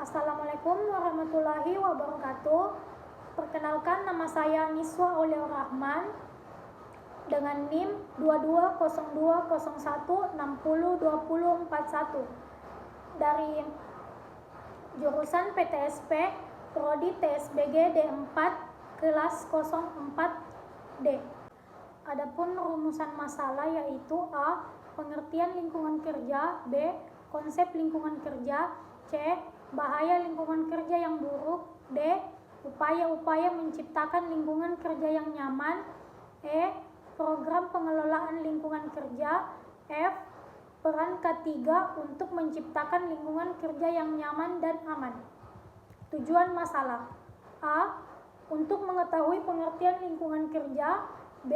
Assalamualaikum warahmatullahi wabarakatuh. Perkenalkan, nama saya Niswa Aulia Rahman dengan NIM 220201602041 dari jurusan PTSP Prodi TSBG D4 kelas 04D. Adapun rumusan masalah yaitu A. Pengertian lingkungan kerja, B. Konsep lingkungan kerja, C. Bahaya lingkungan kerja yang buruk, D. Upaya-upaya menciptakan lingkungan kerja yang nyaman, E. Program pengelolaan lingkungan kerja, F. Peran K3 untuk menciptakan lingkungan kerja yang nyaman dan aman. Tujuan masalah: A. Untuk mengetahui pengertian lingkungan kerja, B.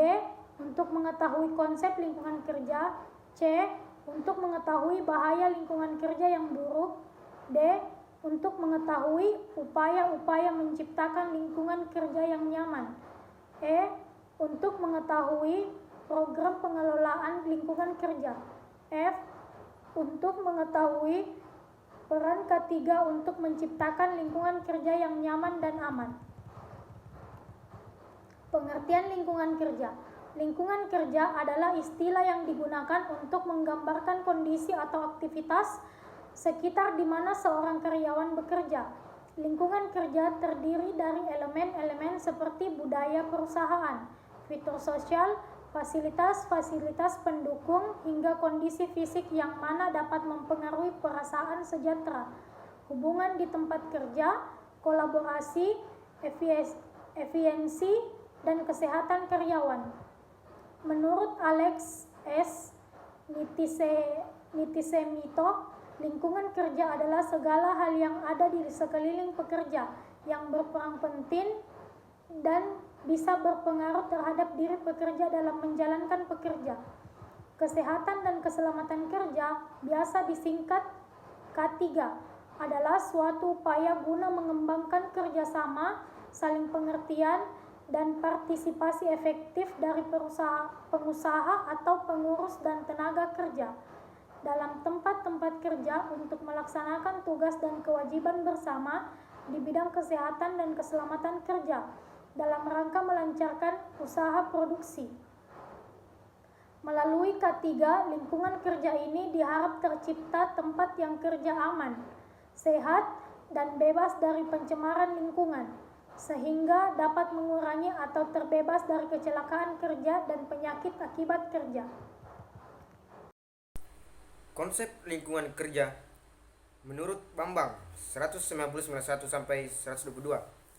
Untuk mengetahui konsep lingkungan kerja, C. Untuk mengetahui bahaya lingkungan kerja yang buruk, D. Untuk mengetahui upaya-upaya menciptakan lingkungan kerja yang nyaman, E. Untuk mengetahui program pengelolaan lingkungan kerja, F. Untuk mengetahui peran K3 untuk menciptakan lingkungan kerja yang nyaman dan aman. Pengertian lingkungan kerja. Lingkungan kerja adalah istilah yang digunakan untuk menggambarkan kondisi atau aktivitas sekitar di mana seorang karyawan bekerja. Lingkungan kerja terdiri dari elemen-elemen seperti budaya perusahaan, fitur sosial, fasilitas-fasilitas pendukung, hingga kondisi fisik yang mana dapat mempengaruhi perasaan sejahtera, hubungan di tempat kerja, kolaborasi, efisiensi, dan kesehatan karyawan. Menurut Alex S. Nitisemito, lingkungan kerja adalah segala hal yang ada di sekeliling pekerja yang berperan penting dan bisa berpengaruh terhadap diri pekerja dalam menjalankan pekerja. Kesehatan dan keselamatan kerja, biasa disingkat K3, adalah suatu upaya guna mengembangkan kerjasama, saling pengertian, dan partisipasi efektif dari pengusaha atau pengurus dan tenaga kerja dalam tempat-tempat kerja untuk melaksanakan tugas dan kewajiban bersama di bidang kesehatan dan keselamatan kerja dalam rangka melancarkan usaha produksi. Melalui K3, lingkungan kerja ini diharap tercipta tempat yang kerja aman, sehat, dan bebas dari pencemaran lingkungan, sehingga dapat mengurangi atau terbebas dari kecelakaan kerja dan penyakit akibat kerja. Konsep lingkungan kerja menurut Bambang 199-122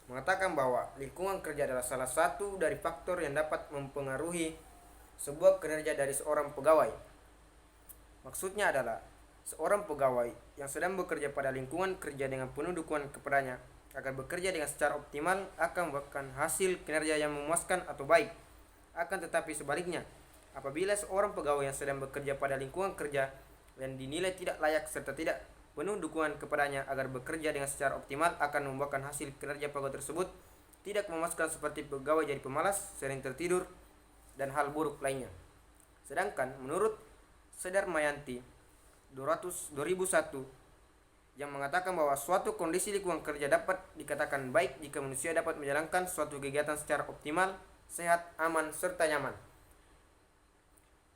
mengatakan bahwa lingkungan kerja adalah salah satu dari faktor yang dapat mempengaruhi sebuah kinerja dari seorang pegawai. Maksudnya adalah seorang pegawai yang sedang bekerja pada lingkungan kerja dengan penuh dukungan kepadanya agar bekerja dengan secara optimal akan membuahkan hasil kinerja yang memuaskan atau baik. Akan tetapi sebaliknya, apabila seorang pegawai yang sedang bekerja pada lingkungan kerja dan dinilai tidak layak serta tidak penuh dukungan kepadanya agar bekerja dengan secara optimal, akan membuahkan hasil kinerja pegawai tersebut tidak memuaskan seperti pegawai jadi pemalas, sering tertidur, dan hal buruk lainnya. Sedangkan menurut Sedarmayanti 2001 yang mengatakan bahwa suatu kondisi lingkungan kerja dapat dikatakan baik jika manusia dapat menjalankan suatu kegiatan secara optimal, sehat, aman, serta nyaman.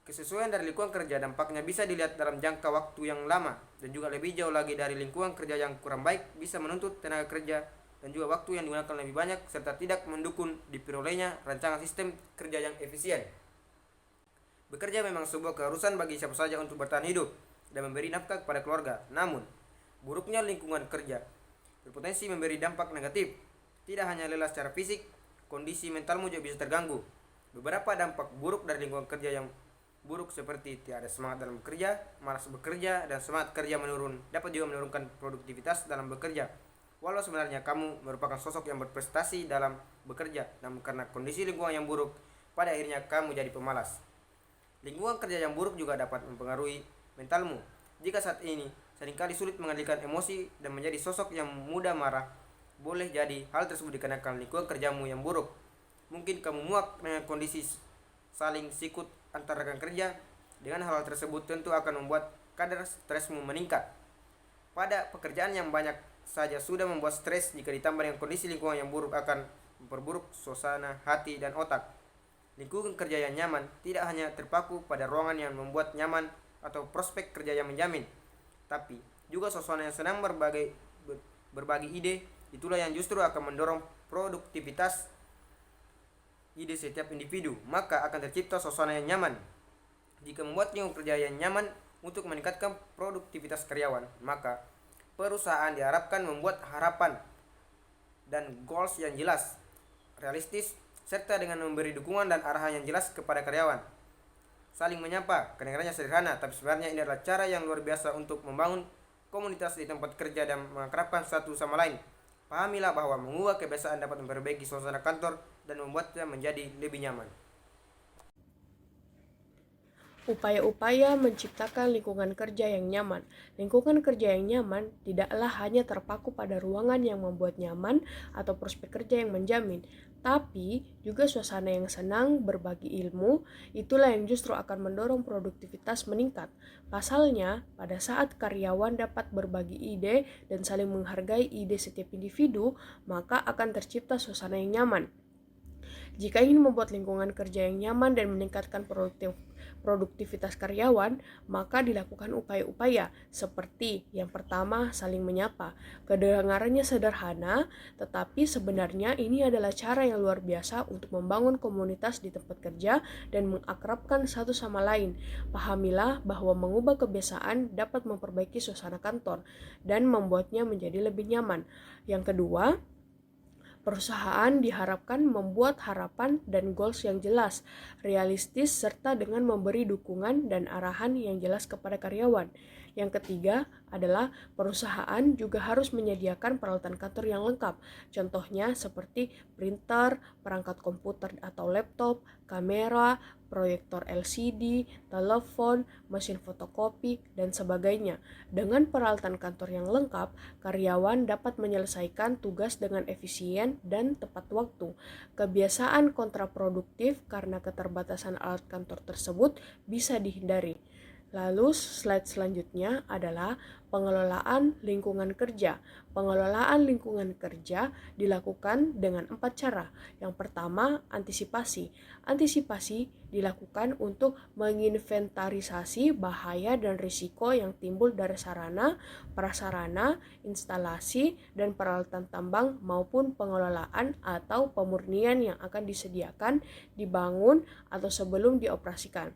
Kesesuaian dari lingkungan kerja dampaknya bisa dilihat dalam jangka waktu yang lama, dan juga lebih jauh lagi dari lingkungan kerja yang kurang baik bisa menuntut tenaga kerja dan juga waktu yang digunakan lebih banyak serta tidak mendukung diperolehnya rancangan sistem kerja yang efisien. Bekerja memang sebuah keharusan bagi siapa saja untuk bertahan hidup dan memberi nafkah kepada keluarga. Namun, buruknya lingkungan kerja berpotensi memberi dampak negatif. Tidak hanya lelah secara fisik, kondisi mentalmu juga bisa terganggu. Beberapa dampak buruk dari lingkungan kerja yang buruk seperti tiada semangat dalam bekerja, malas bekerja, dan semangat kerja menurun. Dapat juga menurunkan produktivitas dalam bekerja. Walau sebenarnya kamu merupakan sosok yang berprestasi dalam bekerja, namun karena kondisi lingkungan yang buruk, pada akhirnya kamu jadi pemalas. Lingkungan kerja yang buruk juga dapat mempengaruhi mentalmu. Jika saat ini seringkali sulit mengendalikan emosi dan menjadi sosok yang mudah marah, boleh jadi hal tersebut dikarenakan lingkungan kerjamu yang buruk. Mungkin kamu muak dengan kondisi saling sikut antar rekan kerja. Dengan hal tersebut tentu akan membuat kadar stresmu meningkat. pada pekerjaan yang banyak saja sudah membuat stres, jika ditambah dengan kondisi lingkungan yang buruk akan memperburuk suasana hati dan otak. Lingkungan kerja yang nyaman tidak hanya terpaku pada ruangan yang membuat nyaman atau prospek kerja yang menjamin, tapi juga suasana yang senang berbagi ide. Itulah yang justru akan mendorong produktivitas ide setiap individu, maka akan tercipta suasana yang nyaman. Jika membuat lingkungan kerja yang nyaman untuk meningkatkan produktivitas karyawan, maka perusahaan diharapkan membuat harapan dan goals yang jelas, realistis, serta dengan memberi dukungan dan arahan yang jelas kepada karyawan. Saling menyapa, kedengarannya sederhana, tapi sebenarnya ini adalah cara yang luar biasa untuk membangun komunitas di tempat kerja dan mengakrabkan satu sama lain. Pahamilah bahwa mengubah kebiasaan dapat memperbaiki suasana kantor dan membuatnya menjadi lebih nyaman. Upaya-upaya menciptakan lingkungan kerja yang nyaman. Lingkungan kerja yang nyaman tidaklah hanya terpaku pada ruangan yang membuat nyaman atau prospek kerja yang menjamin, tapi juga suasana yang senang, berbagi ilmu. Itulah yang justru akan mendorong produktivitas meningkat. Pasalnya, pada saat karyawan dapat berbagi ide dan saling menghargai ide setiap individu, maka akan tercipta suasana yang nyaman. Jika ingin membuat lingkungan kerja yang nyaman dan meningkatkan produktivitas karyawan, maka dilakukan upaya-upaya seperti yang pertama, saling menyapa. Kedengarannya sederhana, tetapi sebenarnya ini adalah cara yang luar biasa untuk membangun komunitas di tempat kerja dan mengakrabkan satu sama lain. Pahamilah bahwa mengubah kebiasaan dapat memperbaiki suasana kantor dan membuatnya menjadi lebih nyaman. Yang kedua, perusahaan diharapkan membuat harapan dan goals yang jelas, realistis, serta dengan memberi dukungan dan arahan yang jelas kepada karyawan. Yang ketiga adalah perusahaan juga harus menyediakan peralatan kantor yang lengkap. Contohnya seperti printer, perangkat komputer atau laptop, kamera, proyektor LCD, telepon, mesin fotokopi, dan sebagainya. Dengan peralatan kantor yang lengkap, karyawan dapat menyelesaikan tugas dengan efisien dan tepat waktu. Kebiasaan kontraproduktif karena keterbatasan alat kantor tersebut bisa dihindari. Lalu slide selanjutnya adalah pengelolaan lingkungan kerja. Pengelolaan lingkungan kerja dilakukan dengan 4 cara. Yang pertama, antisipasi. Antisipasi dilakukan untuk menginventarisasi bahaya dan risiko yang timbul dari sarana, prasarana, instalasi, dan peralatan tambang maupun pengelolaan atau pemurnian yang akan disediakan, dibangun, atau sebelum dioperasikan.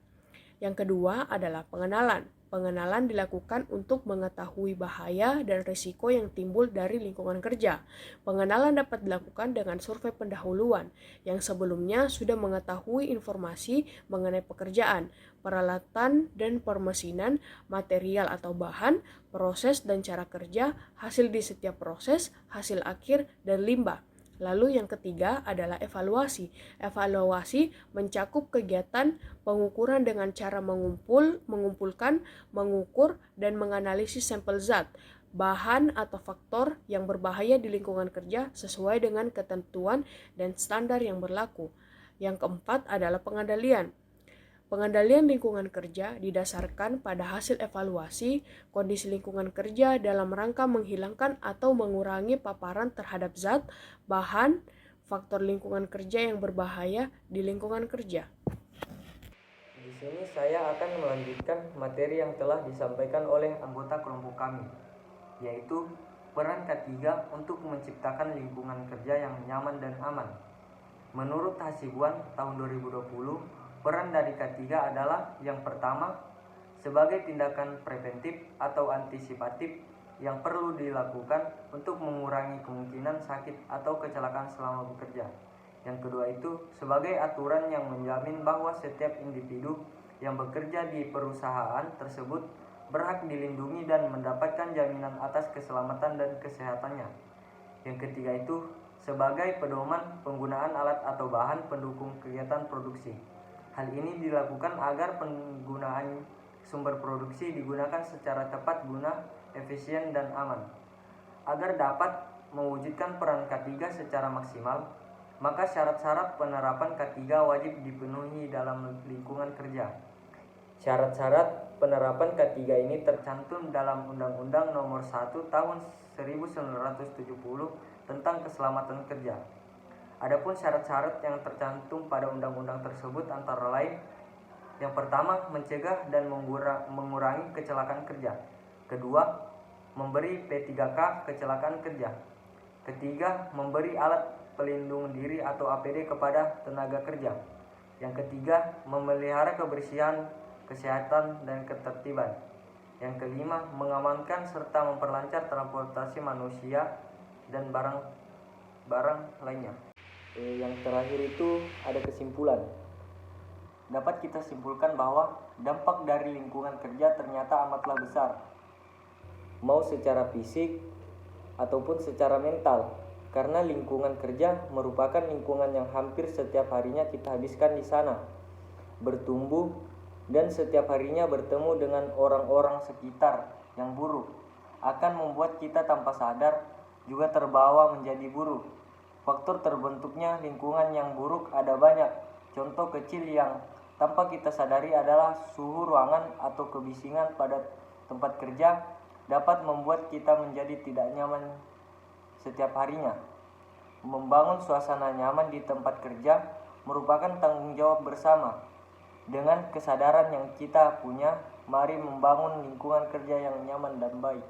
Yang kedua adalah pengenalan. Pengenalan dilakukan untuk mengetahui bahaya dan risiko yang timbul dari lingkungan kerja. Pengenalan dapat dilakukan dengan survei pendahuluan yang sebelumnya sudah mengetahui informasi mengenai pekerjaan, peralatan dan permesinan, material atau bahan, proses dan cara kerja, hasil di setiap proses, hasil akhir, dan limbah. Lalu yang ketiga adalah evaluasi. Evaluasi mencakup kegiatan pengukuran dengan cara mengumpulkan, mengukur, dan menganalisis sampel zat, bahan atau faktor yang berbahaya di lingkungan kerja sesuai dengan ketentuan dan standar yang berlaku. Yang keempat adalah pengendalian. Pengendalian lingkungan kerja didasarkan pada hasil evaluasi kondisi lingkungan kerja dalam rangka menghilangkan atau mengurangi paparan terhadap zat, bahan, faktor lingkungan kerja yang berbahaya di lingkungan kerja. Di sini saya akan melanjutkan materi yang telah disampaikan oleh anggota kelompok kami, yaitu peran K3 untuk menciptakan lingkungan kerja yang nyaman dan aman. Menurut Hasibuan tahun 2020, peran dari K3 adalah yang pertama, sebagai tindakan preventif atau antisipatif yang perlu dilakukan untuk mengurangi kemungkinan sakit atau kecelakaan selama bekerja. Yang kedua itu sebagai aturan yang menjamin bahwa setiap individu yang bekerja di perusahaan tersebut berhak dilindungi dan mendapatkan jaminan atas keselamatan dan kesehatannya. Yang ketiga itu sebagai pedoman penggunaan alat atau bahan pendukung kegiatan produksi. Hal ini dilakukan agar penggunaan sumber produksi digunakan secara tepat guna, efisien, dan aman. Agar dapat mewujudkan peran K3 secara maksimal, maka syarat-syarat penerapan K3 wajib dipenuhi dalam lingkungan kerja. Syarat-syarat penerapan ketiga ini tercantum dalam Undang-Undang Nomor 1 Tahun 1970 tentang Keselamatan Kerja. Adapun syarat-syarat yang tercantum pada undang-undang tersebut antara lain: yang pertama, mencegah dan mengurangi kecelakaan kerja. Kedua, memberi P3K kecelakaan kerja. Ketiga, memberi alat pelindung diri atau APD kepada tenaga kerja. Yang ketiga, memelihara kebersihan, kesehatan, dan ketertiban. Yang kelima, mengamankan serta memperlancar transportasi manusia dan barang lainnya. Yang terakhir itu ada kesimpulan. Dapat kita simpulkan bahwa dampak dari lingkungan kerja ternyata amatlah besar, mau secara fisik ataupun secara mental, karena lingkungan kerja merupakan lingkungan yang hampir setiap harinya kita habiskan di sana, bertumbuh, dan setiap harinya bertemu dengan orang-orang sekitar yang buruk, akan membuat kita tanpa sadar juga terbawa menjadi buruk. Faktor terbentuknya lingkungan yang buruk ada banyak. Contoh kecil yang tanpa kita sadari adalah suhu ruangan atau kebisingan pada tempat kerja dapat membuat kita menjadi tidak nyaman setiap harinya. Membangun suasana nyaman di tempat kerja merupakan tanggung jawab bersama. Dengan kesadaran yang kita punya, mari membangun lingkungan kerja yang nyaman dan baik.